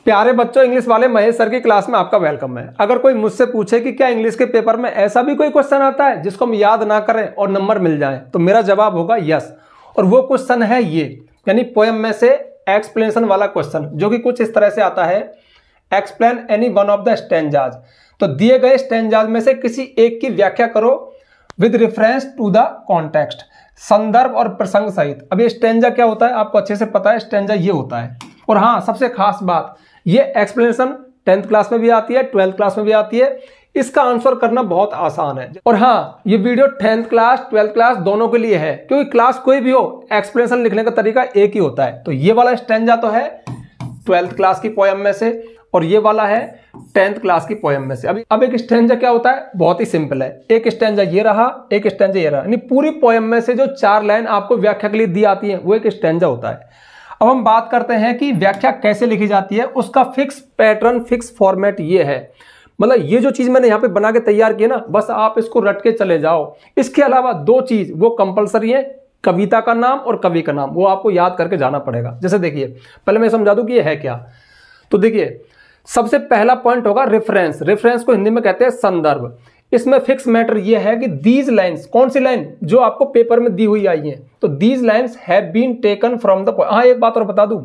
प्यारे बच्चों, इंग्लिश वाले महेश सर की क्लास में आपका वेलकम है। अगर कोई मुझसे पूछे कि क्या इंग्लिश के पेपर में ऐसा भी कोई क्वेश्चन आता है जिसको हम याद ना करें और नंबर मिल जाए, तो मेरा जवाब होगा यस। और वो क्वेश्चन है ये, यानी पोएम में से एक्सप्लेनेशन वाला क्वेश्चन, जो कि कुछ इस तरह से आता है, explain any one of the stanzas. तो दिए गए स्टैंजाज में से किसी एक की व्याख्या करो with reference to the context, संदर्भ और प्रसंग सहित। अब ये स्टैंजा क्या होता है आपको अच्छे से पता है, स्टैंजा ये होता है। और हाँ, सबसे खास बात, ये एक्सप्लेनेशन 10th क्लास में भी आती है, 12th क्लास में भी आती है। इसका आंसर करना बहुत आसान है। और हाँ, ये video 10th class 12th class दोनों के लिए है, क्योंकि क्लास कोई भी हो, एक्सप्लेनेशन लिखने का तरीका एक ही होता है। तो ये वाला स्टैंजा तो है 12th क्लास की पोएम में से, और ये वाला है 10th क्लास की पोएम में से। अब एक स्टैंजा क्या होता है, बहुत ही सिंपल है। एक स्टैंजा ये रहा, एक स्टैंजा ये रहा, यानी पूरी पोएम में से जो 4 लाइन आपको व्याख्या के लिए दी आती है वो एक स्टैंजा होता है। अब हम बात करते हैं कि व्याख्या कैसे लिखी जाती है। उसका फिक्स पैटर्न, फिक्स फॉर्मेट ये है, मतलब ये जो चीज मैंने यहाँ पे बना के तैयार की है ना, बस आप इसको रट के चले जाओ। इसके अलावा 2 चीज वो कंपलसरी है, कविता का नाम और कवि का नाम, वो आपको याद करके जाना पड़ेगा। जैसे देखिए, पहले मैं समझा दूं कि ये है क्या। तो देखिए, सबसे पहला पॉइंट होगा रेफरेंस। रेफरेंस को हिंदी में कहते हैं संदर्भ। इसमें फिक्स मैटर ये है कि दीज लाइन्स, कौन सी लाइन, जो आपको पेपर में दी हुई आई है, तो these lines have been taken from the. हाँ, एक बात और बता दूं,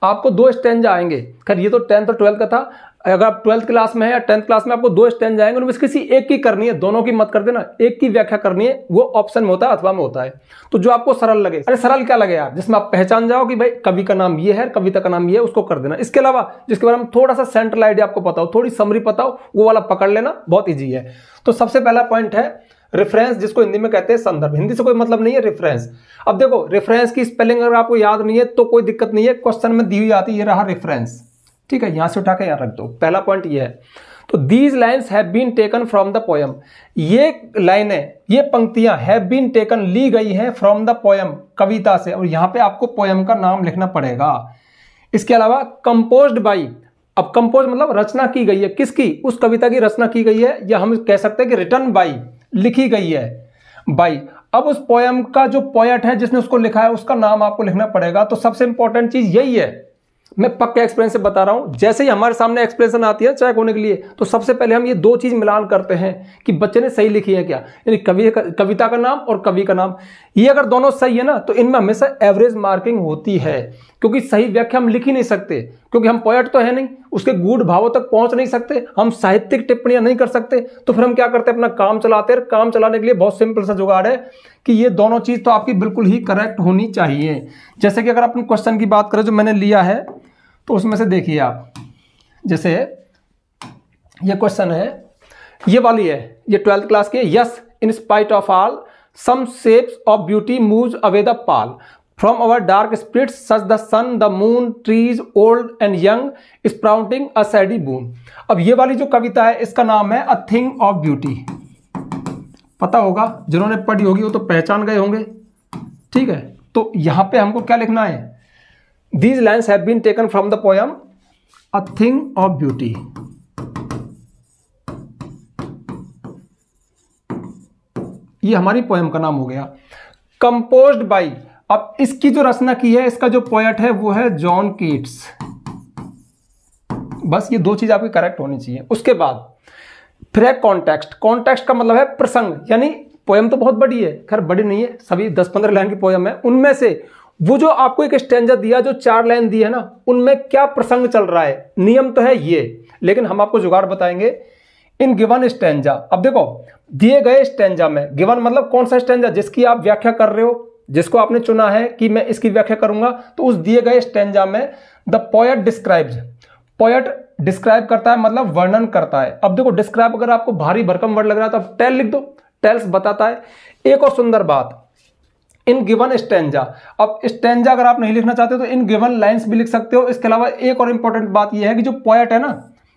आपको 2 स्टैंजा आएंगे। खैर ये तो 10th और 12th का था, अगर आप 12th क्लास में है या 10th क्लास में, आपको 2 स्टैंजा आएंगे, उनमें किसी एक की करनी है, दोनों की मत कर देना, एक की व्याख्या करनी है। वो ऑप्शन में होता है अथवा में होता है, तो जो आपको सरल लगे। अरे सरल क्या लगे यार, जिसमें आप पहचान जाओ कि भाई कवि का नाम ये है, कविता का नाम ये है, उसको कर देना। इसके अलावा जिसके बारे में थोड़ा सा सेंट्रल आइडिया आपको पता हो, थोड़ी समरी पता हो, वो वाला पकड़ लेना, बहुत ईजी है। तो सबसे पहला पॉइंट है रेफरेंस, जिसको हिंदी में कहते हैं संदर्भ। हिंदी से कोई मतलब नहीं है रेफरेंस। अब देखो, रेफरेंस की स्पेलिंग अगर आपको याद नहीं है तो कोई दिक्कत नहीं है, क्वेश्चन में दी हुई आती है, ये रहा रेफरेंस, ठीक है, यहां से उठा के यहां रख दो। पहला पॉइंट ये है। तो these lines have been taken from the poem, ये लाइनें, ये पंक्तियां हैव बीन टेकन, ली गई हैं, फ्रॉम द पोएम, कविता से। और यहां पे आपको पोएम का नाम लिखना पड़ेगा। इसके अलावा कंपोज्ड बाई, अब कंपोज मतलब रचना की गई है, किसकी, उस कविता की रचना की गई है, या हम कह सकते हैं कि रिटन बाई, लिखी गई है बाई। अब उस पोएम का जो पोएट है जिसने उसको लिखा है, उसका नाम आपको लिखना पड़ेगा। तो सबसे इंपॉर्टेंट चीज यही है, मैं पक्के एक्सपीरियंस से बता रहा हूं। जैसे ही हमारे सामने एक्सप्रेशन आती है चेक होने के लिए, तो सबसे पहले हम ये 2 चीज मिलान करते हैं कि बच्चे ने सही लिखी है क्या, यानी कविता का नाम और कवि का नाम। ये अगर दोनों सही है ना, तो इनमें हमेशा एवरेज मार्किंग होती है, क्योंकि सही व्याख्या हम लिख ही नहीं सकते, क्योंकि हम पोएट तो है नहीं, उसके गूढ़ भावों तक पहुंच नहीं सकते, हम साहित्यिक टिप्पणियां नहीं कर सकते। तो फिर हम क्या करते हैं, अपना काम चलाते हैं। काम चलाने के लिए बहुत सिंपल सा जुगाड़ है कि ये दोनों चीज तो आपकी बिल्कुल ही करेक्ट होनी चाहिए। जैसे कि अगर अपन क्वेश्चन की बात करें जो मैंने लिया है, तो उसमें से देखिए आप, जैसे ये क्वेश्चन है, ये वाली है, ये 12th क्लास की है। Yes, in spite of all some shapes of beauty moves away the pall from our dark spirits such the sun the moon trees old and young sprouting a shady boon. अब ये वाली जो कविता है, इसका नाम है अ थिंग ऑफ ब्यूटी। पता होगा, जिन्होंने पढ़ी होगी वो तो पहचान गए होंगे, ठीक है। तो यहां पे हमको क्या लिखना है, These lines have been taken from the poem A Thing of Beauty। ये हमारी पोएम का नाम हो गया। कंपोज्ड बाई, अब इसकी जो रचना की है, इसका जो पोएट है वो है जॉन कीट्स। बस ये 2 चीज आपकी करेक्ट होनी चाहिए। उसके बाद फिर है कॉन्टेक्स्ट। कॉन्टेक्स्ट का मतलब है प्रसंग, यानी पोएम तो बहुत बड़ी है, खैर बड़ी नहीं है, सभी 10-15 लाइन की पोएम है, उनमें से वो जो आपको एक स्टैंजा दिया, जो 4 लाइन दी है ना, उनमें क्या प्रसंग चल रहा है। नियम तो है ये, लेकिन हम आपको जुगाड़ बताएंगे। इन गिवन स्टैंजा, अब देखो दिए गए स्टैंजा में, गिवन मतलब कौन सा स्टैंजा, जिसकी आप व्याख्या कर रहे हो, जिसको आपने चुना है कि मैं इसकी व्याख्या करूंगा, तो उस दिए गए स्टैंजा में the poet describes, poet describe करता है, मतलब वर्णन करता है। अब देखो, डिस्क्राइब अगर आपको भारी भरकम वर्ड लग रहा है तो आप टेल लिख दो, टेल्स बताता है। एक और सुंदर बात, इन गिवन स्टैंजा। अब स्टैंजा अगर आप नहीं लिखना चाहते तो इन गिवन लाइंस भी लिख सकते हो। इसके अलावा एक और इंपॉर्टेंट बात यह है कि जो पोएट है ना,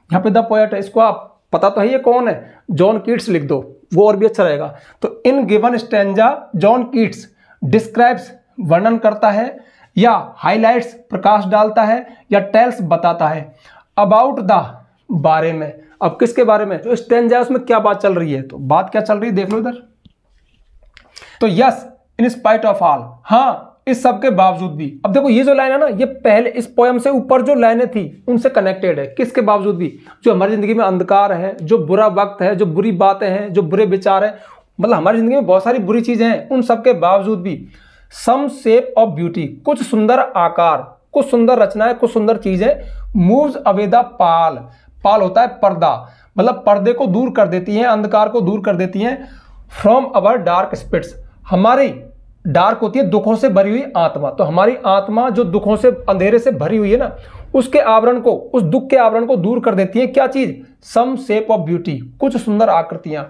यहाँ पे द पोएट है, इसको आप पता तो है ये कौन है, जॉन कीट्स लिख दो, वो और भी अच्छा रहेगा। तो इन given stanza John Keats describes, वर्णन करता है, या हाईलाइट्स, प्रकाश डालता है, या टेल्स, बताता है, अबाउट द, बारे में। अब किसके बारे में, जो स्टैंजा है उसमें क्या बात चल रही है। तो बात क्या चल रही है देख लो इधर। तो yes, in spite of all, हाँ इस सब के बावजूद भी, अब देखो ये जो लाइन है ना, ये पहले इस पोयम से ऊपर जो लाइनें थी उनसे कनेक्टेड है। किसके बावजूद भी? जो हमारी जिंदगी में अंधकार है, जो बुरा वक्त है, जो बुरी बातें हैं, जो बुरे विचार हैं, मतलब हमारी जिंदगी में बहुत सारी बुरी चीजें हैं, उन सब के बावजूद भी सम शेप ऑफ ब्यूटी, कुछ सुंदर आकार, कुछ सुंदर रचनाएं, कुछ सुंदर चीजें, मूव्स अवे द पाल, पाल होता है पर्दा, मतलब पर्दे को दूर कर देती हैं, अंधकार को दूर कर देती हैं, फ्रॉम अवर डार्क स्पिरिट्स, हमारी डार्क होती है दुखों से भरी हुई आत्मा, तो हमारी आत्मा जो दुखों से, अंधेरे से भरी हुई है ना, उसके आवरण को, उस दुख के आवरण को दूर कर देती है। क्या चीज? सम शेप ऑफ ब्यूटी, कुछ सुंदर आकृतियां।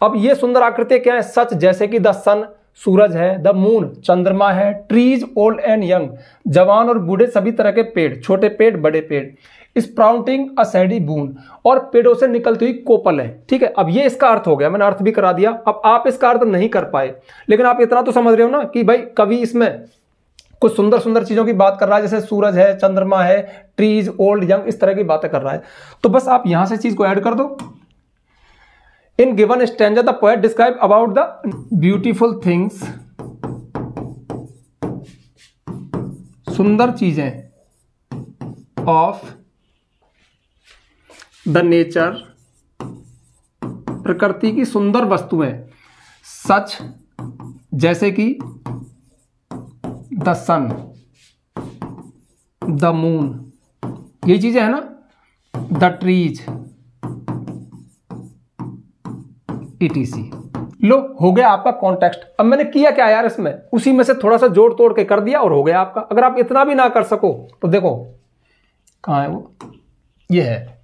अब ये सुंदर आकृतियां क्या है? सच, जैसे कि द सन, सूरज है, द मून, चंद्रमा है, ट्रीज ओल्ड एंड यंग, जवान और बूढ़े सभी तरह के पेड़, छोटे पेड़, बड़े पेड़, स्प्राउटिंग अ सैडी बून, और पेड़ों से निकलती हुई कोपल है। ठीक है, अब ये इसका अर्थ हो गया, मैंने अर्थ भी करा दिया। अब आप इसका अर्थ नहीं कर पाए, लेकिन आप इतना तो समझ रहे हो ना कि भाई कवि इसमें कुछ सुंदर सुंदर चीजों की बात कर रहा है, जैसे सूरज है, चंद्रमा है, ट्रीज ओल्ड यंग, इस तरह की बातें कर रहा है। तो बस आप यहां से चीज को ऐड कर दो। इन given stanza the poet describe about the beautiful things, सुंदर चीजें, ऑफ द नेचर, प्रकृति की सुंदर वस्तुएं, सच, जैसे कि द सन, द मून, ये चीजें है ना, द ट्रीज, etc। लो, हो गया आपका कॉन्टेक्स्ट। अब मैंने किया क्या यार, इसमें उसी में से थोड़ा सा जोड़ तोड़ के कर दिया और हो गया आपका। अगर आप इतना भी ना कर सको तो देखो कहां है वो, ये है,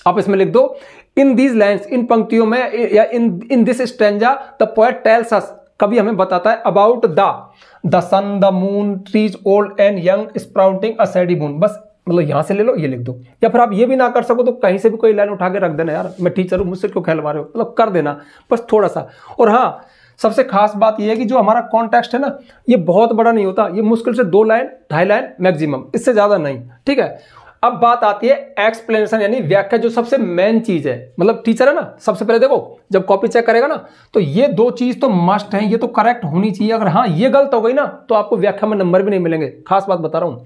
आप इसमें लिख दो इन दीज लाइन्स, इन पंक्तियों में, या in this stanza the poet tells us, कवि हमें बताता है, about the sun, the moon, trees old and young, sprouting a shady boon. बस मतलब यहां से ले लो, ये लिख दो। या फिर आप ये भी ना कर सको तो कहीं से भी कोई लाइन उठा के रख देना, यार मैं टीचर हूं, मुझसे क्यों खेलवा रहे हो, मतलब कर देना बस थोड़ा सा। और हाँ, सबसे खास बात यह है कि जो हमारा कॉन्टेक्स्ट है ना, ये बहुत बड़ा नहीं होता, ये मुश्किल से 2 लाइन 2.5 लाइन मैक्सिमम, इससे ज्यादा नहीं। ठीक है, अब बात आती है एक्सप्लेनेशन, यानी व्याख्या, जो सबसे मेन चीज है। मतलब टीचर है ना, सबसे पहले देखो जब कॉपी चेक करेगा ना, तो ये 2 चीज तो मस्ट है, ये तो करेक्ट होनी चाहिए। अगर हाँ ये गलत हो गई ना, तो आपको व्याख्या में नंबर भी नहीं मिलेंगे। खास बात बता रहा हूं,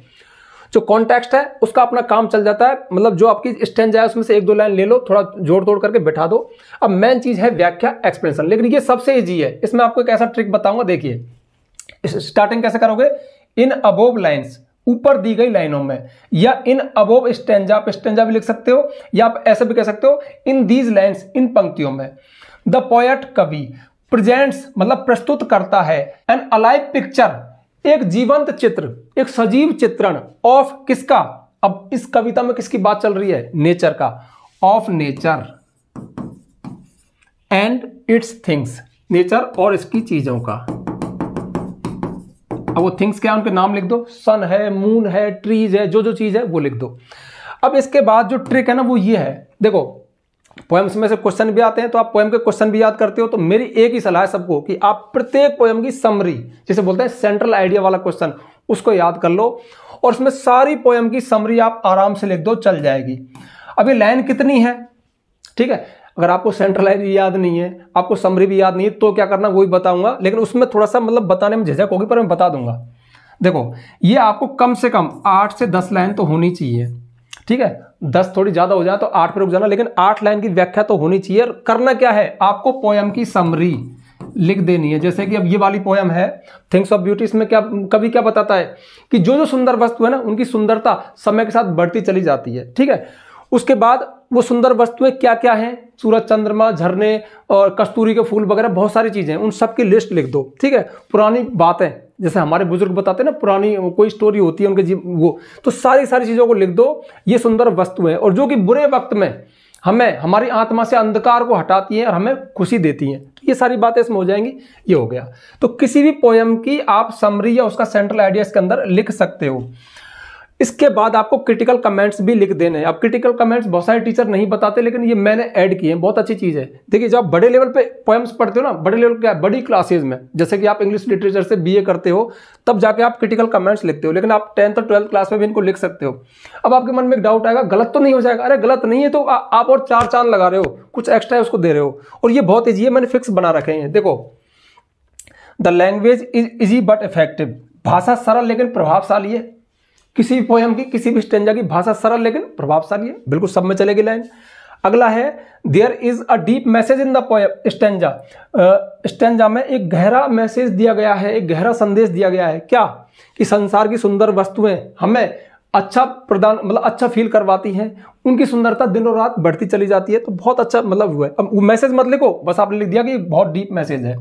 जो कॉन्टेक्स्ट है उसका अपना काम चल जाता है, मतलब जो आपकी स्टैंजा है उसमें से 1-2 लाइन ले लो, थोड़ा जोड़ तोड़ करके बैठा दो। अब मेन चीज है व्याख्या, एक्सप्लेनेशन, लेकिन ये सबसे इजी है। इसमें आपको एक ऐसा ट्रिक बताऊंगा, देखिए स्टार्टिंग कैसे करोगे। इन अबोव लाइन्स, ऊपर दी गई लाइनों में, या इन अबोव स्टैंजा, आप स्टैंजा भी लिख सकते हो, या आप ऐसे भी कह सकते हो इन दीज लाइन्स, इन पंक्तियों में। द पोएट, कवि, प्रेजेंट्स मतलब प्रस्तुत करता है, एन अलाइव पिक्चर, एक जीवंत चित्र, एक सजीव चित्रण, ऑफ किसका, अब इस कविता में किसकी बात चल रही है, नेचर का, of nature and it's things, nature और इसकी चीजों का। अब वो थिंग्स क्या है, उनके नाम लिख दो, सन है, मून है, ट्रीज है, जो जो चीज है वो लिख दो। अब इसके बाद जो ट्रिक है ना वो ये है, देखो पोएम्स में से क्वेश्चन भी आते हैं, तो आप पोएम के क्वेश्चन भी याद करते हो, तो मेरी एक ही सलाह है सबको कि आप प्रत्येक पोएम की समरी, जिसे बोलते हैं सेंट्रल आइडिया वाला क्वेश्चन, उसको याद कर लो, और उसमें सारी पोएम की समरी आप आराम से लिख दो, चल जाएगी। अब ये लाइन कितनी है, ठीक है, अगर आपको सेंट्रल आइडिया याद नहीं है, आपको समरी भी याद नहीं है, तो क्या करना वही बताऊंगा, लेकिन उसमें थोड़ा सा मतलब बताने में झिझक होगी, पर मैं बता दूंगा। देखो ये आपको कम से कम 8 से 10 लाइन तो होनी चाहिए, ठीक है, 10 थोड़ी ज्यादा हो जाए तो 8 पे रुक जाना, लेकिन 8 लाइन की व्याख्या तो होनी चाहिए। करना क्या है, आपको पोयम की समरी लिख देनी है। जैसे कि अब ये वाली पोयम है थिंग्स ऑफ ब्यूटी, इसमें क्या कवि क्या बताता है कि जो जो सुंदर वस्तु है ना, उनकी सुंदरता समय के साथ बढ़ती चली जाती है। ठीक है, उसके बाद वो सुंदर वस्तुएं क्या क्या हैं, सूरज, चंद्रमा, झरने और कस्तूरी के फूल वगैरह, बहुत सारी चीजें, उन सब की लिस्ट लिख दो। ठीक है, पुरानी बातें, जैसे हमारे बुजुर्ग बताते हैं ना, पुरानी कोई स्टोरी होती है उनके वो, तो सारी सारी चीजों को लिख दो, ये सुंदर वस्तुएं, और जो कि बुरे वक्त में हमें, हमारी आत्मा से अंधकार को हटाती हैं और हमें खुशी देती हैं, तो ये सारी बातें इसमें हो जाएंगी। ये हो गया। तो किसी भी पोयम की आप समरी या उसका सेंट्रल आइडिया इसके अंदर लिख सकते हो। इसके बाद आपको क्रिटिकल कमेंट्स भी लिख देने हैं। अब क्रिटिकल कमेंट्स बहुत सारे टीचर नहीं बताते, लेकिन ये मैंने ऐड किए हैं, बहुत अच्छी चीज है। देखिए जब आप बड़े लेवल पे पोएम्स पढ़ते हो ना, बड़े लेवल क्या, बड़ी क्लासेज में, जैसे कि आप इंग्लिश लिटरेचर से बीए करते हो, तब जाके आप क्रिटिकल कमेंट्स लिखते हो, लेकिन आप 10th और 12th क्लास में भी इनको लिख सकते हो। अब आपके मन में एक डाउट आएगा, गलत तो नहीं हो जाएगा? अरे गलत नहीं है तो आप और 4 चांद लगा रहे हो, कुछ एक्स्ट्रा है उसको दे रहे हो, और ये बहुत ईजी है, मैंने फिक्स बना रखे हैं। देखो, the language is easy but effective, भाषा सरल लेकिन प्रभावशाली है। किसी भी पोएम की, किसी भी स्टेंजा की भाषा सरल लेकिन प्रभावशाली है, बिल्कुल सब में चलेगी लाइन। अगला है there is a deep message in the poem stanza. Stanza में एक गहरा मैसेज दिया गया है, एक गहरा संदेश दिया गया है। क्या? कि संसार की सुंदर वस्तुएं हमें अच्छा प्रदान, मतलब अच्छा फील करवाती हैं, उनकी सुंदरता दिनों रात बढ़ती चली जाती है। तो बहुत अच्छा मतलब हुआ है। अब मैसेज मत लिखो, बस आपने लिख दिया कि बहुत डीप मैसेज है।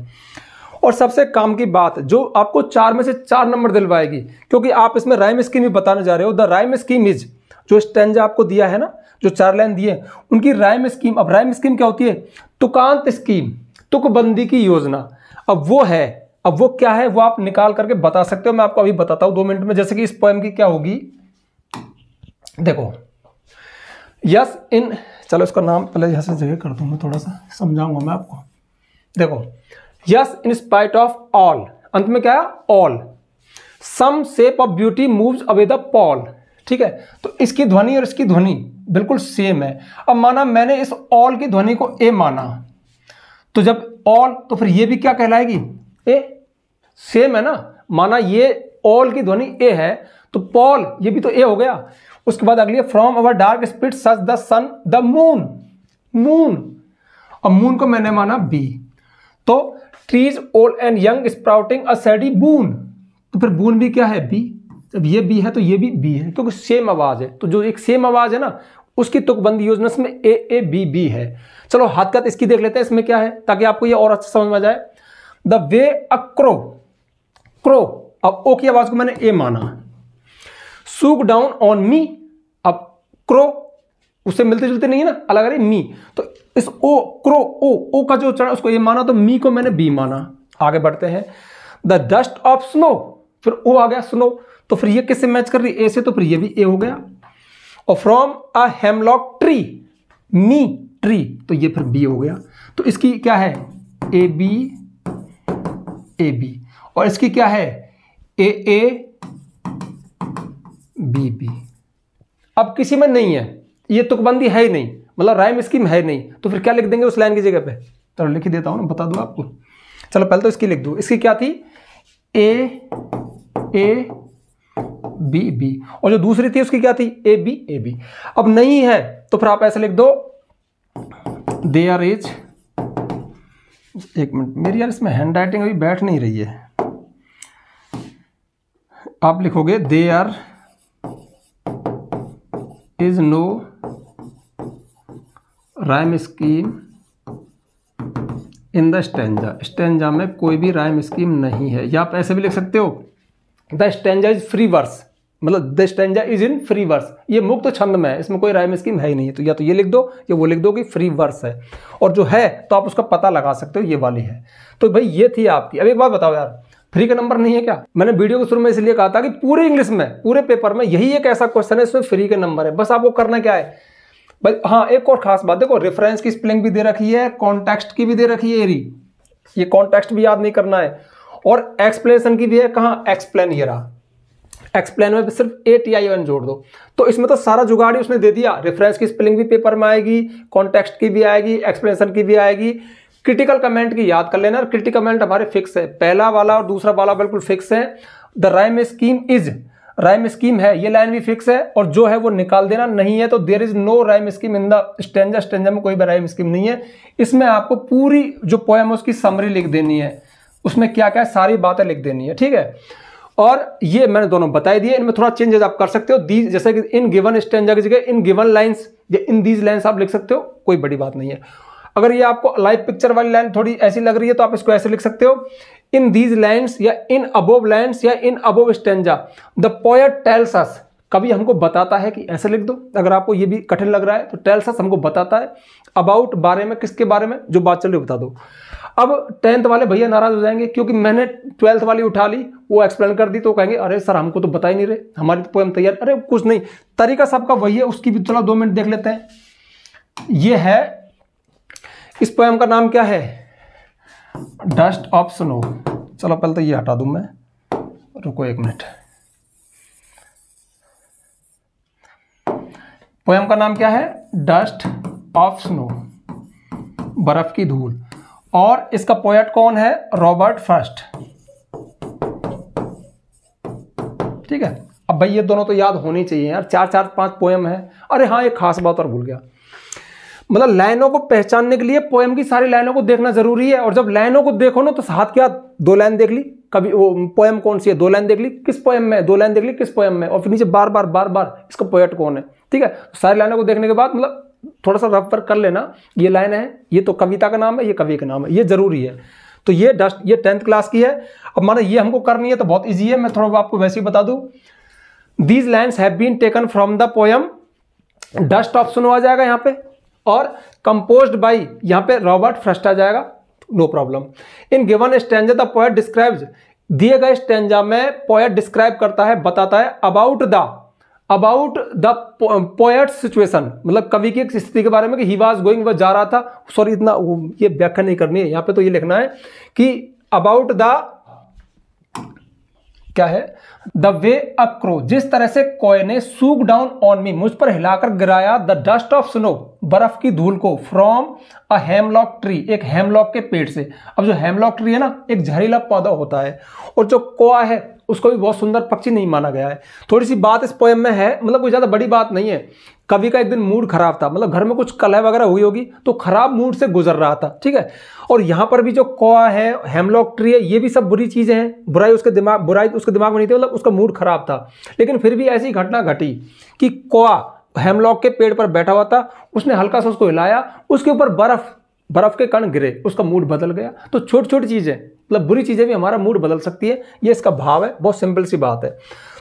और सबसे काम की बात जो आपको 4 में से 4 नंबर दिलवाएगी, क्योंकि आप इसमें राइम स्कीम भी बताने जा रहे हो। द राइम स्कीम इज, जो स्टेंजा आपको दिया है ना, जो 4 लाइन दिए, उनकी राइम स्कीम। अब राइम स्कीम क्या होती है? तुकांत स्कीम, तुकबंदी की योजना। अब वो है, अब वो क्या है वो आप निकाल करके बता सकते हो। मैं आपको अभी बताता हूं 2 मिनट में। जैसे कि इस पोएम की क्या होगी, देखो यस इन, चलो इसका नाम पहले यहां से जगह कर दूं, मैं थोड़ा सा समझाऊंगा मैं आपको। देखो yes in spite of all, अंत में क्या है? All some shape of beauty moves away the pall. ठीक है, तो इसकी ध्वनि और इसकी ध्वनि बिल्कुल सेम है। अब माना मैंने इस ऑल की ध्वनि को ए माना, तो जब ऑल, तो फिर ये भी क्या कहलाएगी? ए। सेम है ना, माना ये ऑल की ध्वनि ए है, तो पॉल ये भी तो ए हो गया। उसके बाद अगली है from our dark spirit such the sun the moon. Moon, और मून को मैंने माना बी, तो trees old and young sprouting a shady boon, तो फिर बून भी क्या है? बी। जब ये बी है तो ये भी बी है, क्योंकि सेम आवाज है। तो जो एक सेम आवाज है ना, उसकी तुकबंदी योजना में ए ए बी बी है। चलो हदकत इसकी देख लेते हैं, इसमें क्या है, ताकि आपको ये और अच्छा समझ में आ जाए। The way a crow, crow, अब ओ की आवाज को मैंने ए माना। सूक डाउन ऑन मी, अब क्रो उससे मिलते जुलते नहीं है ना, अलग अलग मी, तो इस ओ क्रो, ओ का जो चढ़ा उसको ए माना, तो मी को मैंने बी माना। आगे बढ़ते हैं। द डस्ट ऑफ स्नो, फिर ओ आ गया स्नो, तो फिर ये किससे मैच कर रही है? ए से, तो फिर ये भी ए हो गया। और from a hemlock tree, me tree, तो ये फिर बी हो गया। तो इसकी क्या है? ए बी ए बी, और इसकी क्या है? ए ए बी बी। अब किसी में नहीं है, ये तुकबंदी है ही नहीं, मतलब राइम स्कीम है नहीं, तो फिर क्या लिख देंगे उस लाइन की जगह पे? तो लिख ही देता हूं ना, बता दूं आपको। चलो पहले तो इसकी लिख दूं। इसकी क्या थी? ए ए बी बी, और जो दूसरी थी उसकी क्या थी? A B. अब नहीं है तो फिर आप ऐसे लिख दो, देयर इज, एक मिनट मेरी यार इसमें हैंड राइटिंग अभी बैठ नहीं रही है। आप लिखोगे there is no rhyme scheme in the stanza. Stanza में कोई भी राइम स्कीम नहीं है। या आप ऐसे भी लिख सकते हो, the stanza is free verse, मतलब the stanza is in free verse, ये मुक्त छंद में है, इसमें कोई राइम स्कीम है ही नहीं। तो या तो ये लिख दो या वो लिख दो कि फ्री वर्स है, और जो है तो आप उसका पता लगा सकते हो, ये वाली है। तो भाई ये थी आपकी। अब एक बात बताओ यार, फ्री का नंबर नहीं है क्या? मैंने वीडियो के शुरू में इसलिए कहा था कि पूरे इंग्लिश में, पूरे पेपर में यही एक ऐसा क्वेश्चन है इसमें फ्री के नंबर है। बस आपको करना क्या है भाई? हाँ, एक और खास बात, देखो रेफरेंस की स्पेलिंग भी दे रखी है, कॉन्टेक्स्ट की भी दे रखी है, ये कॉन्टेक्स्ट भी याद नहीं करना है, और एक्सप्लेनेशन की भी है। कहाँ? एक्सप्लेन, ये रहा एक्सप्लेन में सिर्फ ATION जोड़ दो। तो इसमें तो सारा जुगाड़ ही उसने दे दिया। रेफरेंस की स्पेलिंग भी पेपर में आएगी, कॉन्टेक्स्ट की भी आएगी, एक्सप्लेनेशन की भी आएगी। क्रिटिकल कमेंट की याद कर लेना, क्रिटिकल कमेंट हमारे फिक्स है, पहला वाला और दूसरा वाला बिल्कुल फिक्स है। The rhyme scheme is, rhyme scheme है, ये लाइन भी फिक्स है, और जो है वो निकाल देना। नहीं है तो there is no rhyme scheme in the stanza, stanza में कोई भी राइम स्कीम नहीं है। इसमें आपको पूरी जो पोएम है उसकी समरी लिख देनी है, उसमें क्या क्या है सारी बातें लिख देनी है, ठीक है। और ये मैंने दोनों बता दिए, इनमें थोड़ा चेंजेस आप कर सकते हो। दीज, जैसे कि इन गिवन स्टेंजा की जगह इन गिवन लाइंस या इन दीज लाइंस आप लिख सकते हो, कोई बड़ी बात नहीं है। अगर ये आपको लाइव पिक्चर वाली लाइन थोड़ी ऐसी लग रही है तो आप इसको ऐसे लिख सकते हो, इन दीज लाइन्स या इन अबोव लाइन्स या in above stanza the poet tells us, कभी हमको बताता है कि ऐसे लिख दो। अगर आपको ये भी कठिन लग रहा है तो टेल्स अस हमको बताता है, अबाउट बारे में, किसके बारे में? जो बात चल रही बता दो। अब 10th वाले भैया नाराज हो जाएंगे क्योंकि मैंने 12th वाली उठा ली, वो एक्सप्लेन कर दी, तो कहेंगे अरे सर हमको तो बता ही नहीं रहे, हमारी तो पोएम तैयार। अरे कुछ नहीं, तरीका सबका वही है, उसकी भी चलो 2 मिनट देख लेते हैं। ये है, इस पोएम का नाम क्या है? Dust of snow. चलो पहले तो ये हटा दूं मैं, रुको 1 मिनट। पोएम का नाम क्या है? डस्ट ऑफ स्नो, बर्फ की धूल। और इसका पोएट कौन है? Robert first. ठीक है। अब भाई ये दोनों तो याद होनी चाहिए यार, 4-4-5 पोएम है। अरे हाँ, एक खास बात और भूल गया, मतलब लाइनों को पहचानने के लिए पोएम की सारी लाइनों को देखना जरूरी है। और जब लाइनों को देखो ना तो हाथ के हाथ 2 लाइन देख ली, कभी वो पोएम कौन सी है 2 लाइन देख ली किस पोएम में, 2 लाइन देख ली किस पोएम में, और फिर नीचे बार बार इसका पोएट कौन है, ठीक है। सारी लाइनों को देखने के बाद मतलब थोड़ा सा रफ वर्क कर लेना, ये लाइन है, ये तो कविता का नाम है, ये कवि का नाम है, ये जरूरी है। तो ये 10th क्लास की है। अब माना ये हमको करनी है तो बहुत ईजी है, मैं थोड़ा आपको वैसे ही बता दूं। These lines have been taken from the poem, dust option आ जाएगा यहाँ पे, और कंपोज्ड बाई यहाँ पे रॉबर्ट फ्रस्ट आ जाएगा, no problem. In given stanza the poet describes, दिए गए स्टैंजा में पोएट डिस्क्राइब करता है, बताता है अबाउट द पोएट सिचुएशन, मतलब कवि की एक स्थिति के बारे में कि ही वाज गोइंग, वह जा रहा था, सॉरी इतना ये व्याख्या नहीं करनी है यहाँ पे, तो ये लिखना है कि अबाउट द क्या है, द वे अ क्रो, जिस तरह से कोय ने सूक डाउन ऑन मी, मुझ पर हिलाकर गिराया, द डस्ट ऑफ स्नो, बर्फ की धूल को, फ्रॉम अ हेमलॉक ट्री, एक हेमलॉक के पेड़ से। अब जो हेमलॉक ट्री है ना, एक जहरीला पौधा होता है, और जो कोआ है उसको भी बहुत सुंदर पक्षी नहीं माना गया है। थोड़ी सी बात इस पोएम में है, मतलब कोई ज्यादा बड़ी बात नहीं है। कवि का एक दिन मूड खराब था, मतलब घर में कुछ कलह वगैरह हुई होगी, तो खराब मूड से गुजर रहा था, ठीक है। और यहाँ पर भी जो कोआ है, हेमलॉक ट्री है, ये भी सब बुरी चीजें हैं, बुराई उसके दिमाग में नहीं थी, मतलब उसका मूड खराब था। लेकिन फिर भी ऐसी घटना घटी कि कोआ हेमलॉक के पेड़ पर बैठा हुआ था, उसने हल्का सा उसको हिलाया, उसके ऊपर बर्फ के कण गिरे, उसका मूड बदल गया। तो छोटी छोटी चीजें, मतलब बुरी चीजें भी हमारा मूड बदल सकती है, ये इसका भाव है, बहुत सिंपल सी बात है।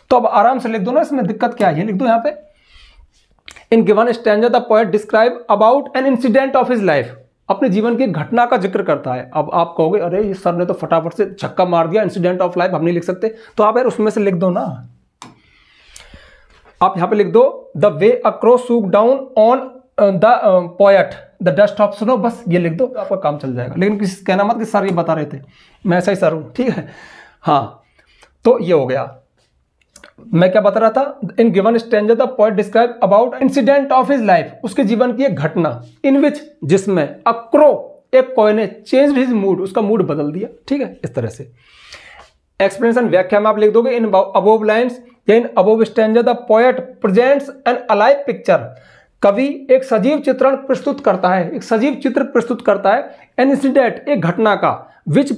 तो अब आराम से लिख दो ना, इसमें दिक्कत क्या है, लिख दो यहाँ पे, इन given stanza the poet describe about an incident of his life, अपने जीवन की घटना का जिक्र करता है। अब आप कहोगे अरे ये सर ने तो फटाफट से छक्का मार दिया, इंसिडेंट ऑफ लाइफ हम नहीं लिख सकते, तो आप यार उसमें से लिख दो ना। आप यहां पे लिख दो the way a crow shook down on the poet the dust of snow, बस ये लिख दो, आपका काम चल जाएगा। लेकिन किसी कहना मत कि सर ये बता रहे थे, मैं ऐसा ही सर हूं, ठीक है। हाँ, तो ये हो गया। मैं क्या बता रहा था, इन given stanza the poet describe about incident of his life, उसके जीवन की एक घटना, इन विच, जिसमें अक्रो, एक कोय ने चेंज हिज मूड, उसका मूड बदल दिया, ठीक है। इस तरह से एक्सप्लेनेशन, व्याख्या में आप लिख दोगे इन अबोव लाइन्स या in above stanza the poet presents an alive picture, कवि एक सजीव चित्रण प्रस्तुत करता है, एक सजीव चित्र प्रस्तुत करता है, एन इंसिडेंट, एक घटना का, विच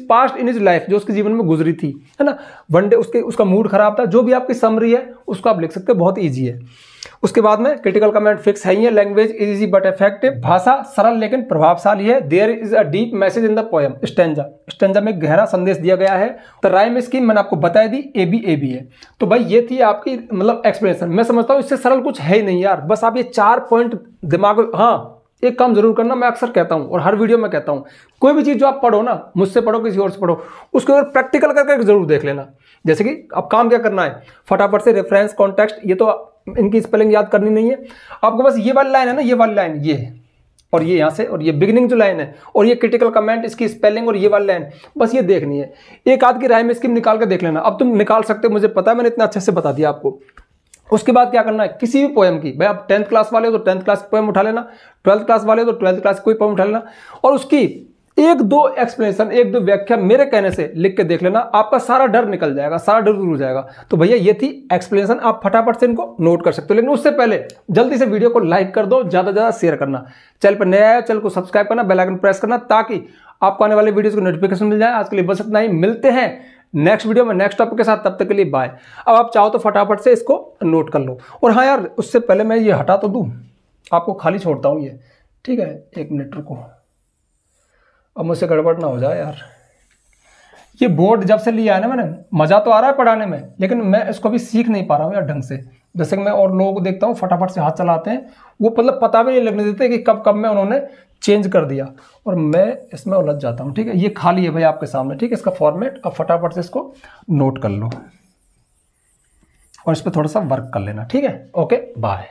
पास्ट इन हिज लाइफ, जो उसके जीवन में गुजरी थी, है ना। वन डे उसका मूड खराब था, जो भी आपकी समरी है उसको आप लिख सकते हो, बहुत ईजी है। उसके बाद में क्रिटिकल कमेंट फिक्स है ही है, लैंग्वेज इजी बट इफेक्टिव, भाषा सरल लेकिन प्रभावशाली है, there is a deep message in the poem, stanza में गहरा संदेश दिया गया है। तो राइम स्कीम मैंने आपको बताई दी, ए बी है। तो भाई ये थी आपकी मतलब एक्सप्लेनेशन। मैं समझता हूँ इससे सरल कुछ है ही नहीं यार, बस आप ये 4 पॉइंट दिमाग, हाँ एक काम जरूर करना, मैं अक्सर कहता हूं और हर वीडियो में कहता हूं, कोई भी चीज जो आप पढ़ो ना, मुझसे पढ़ो किसी और से पढ़ो, उसके ऊपर प्रैक्टिकल करके जरूर देख लेना। जैसे कि अब काम क्या करना है, फटाफट से रेफरेंस, कॉन्टेक्स्ट, ये तो इनकी स्पेलिंग याद करनी नहीं है आपको, बस ये वाली लाइन है ना, ये वाली लाइन ये है, और ये यहां से, और ये बिगिनिंग जो लाइन है, और ये क्रिटिकल कमेंट, इसकी स्पेलिंग, और ये वाली लाइन, बस ये देखनी है। एक आध की राइम स्कीम निकाल के देख लेना, अब तुम निकाल सकते हो, मुझे पता है, मैंने इतना अच्छे से बता दिया आपको। उसके बाद क्या करना है, किसी भी पोएम की, भाई आप 10th क्लास वाले हो तो 10th क्लास की पोएम उठा लेना, 12th क्लास वाले हो तो 12th क्लास की कोई पोएम उठा लेना, और उसकी 1-2 एक्सप्लेनेशन, 1-2 व्याख्या मेरे कहने से लिख के देख लेना, आपका सारा डर निकल जाएगा, सारा डर दूर हो जाएगा। तो भैया ये थी एक्सप्लेनेशन, आप फटाफट से इनको नोट कर सकते हो। लेकिन उससे पहले जल्दी से वीडियो को लाइक कर दो, ज्यादा से ज्यादा शेयर करना, चैनल पर नया आया चैनल को सब्सक्राइब करना, बेल आइकन प्रेस करना, ताकि आपको आने वाले वीडियोस को नोटिफिकेशन मिल जाए। आज के लिए बस इतना ही, मिलते हैं नेक्स्ट वीडियो में नेक्स्ट टॉपिक के साथ, तब तक के लिए बाय। अब आप चाहो तो फटाफट से इसको नोट कर लो। और हाँ यार, उससे पहले मैं ये हटा तो दूं, आपको खाली छोड़ता हूं ये, ठीक है। 1 मिनट रुको, अब मुझसे गड़बड़ ना हो जाए यार। ये बोर्ड जब से लिया है ना मैंने, मजा तो आ रहा है पढ़ाने में, लेकिन मैं इसको भी सीख नहीं पा रहा हूँ यार ढंग से। जैसे कि मैं और लोगों को देखता हूँ फटाफट से हाथ चलाते हैं, वो मतलब पता भी नहीं लगने देते कि कब कब में उन्होंने चेंज कर दिया, और मैं इसमें उलझ जाता हूँ, ठीक है। ये खाली है भाई आपके सामने, ठीक है, इसका फॉर्मेट। अब फटाफट से इसको नोट कर लो और इस पर थोड़ा सा वर्क कर लेना, ठीक है। Okay, bye.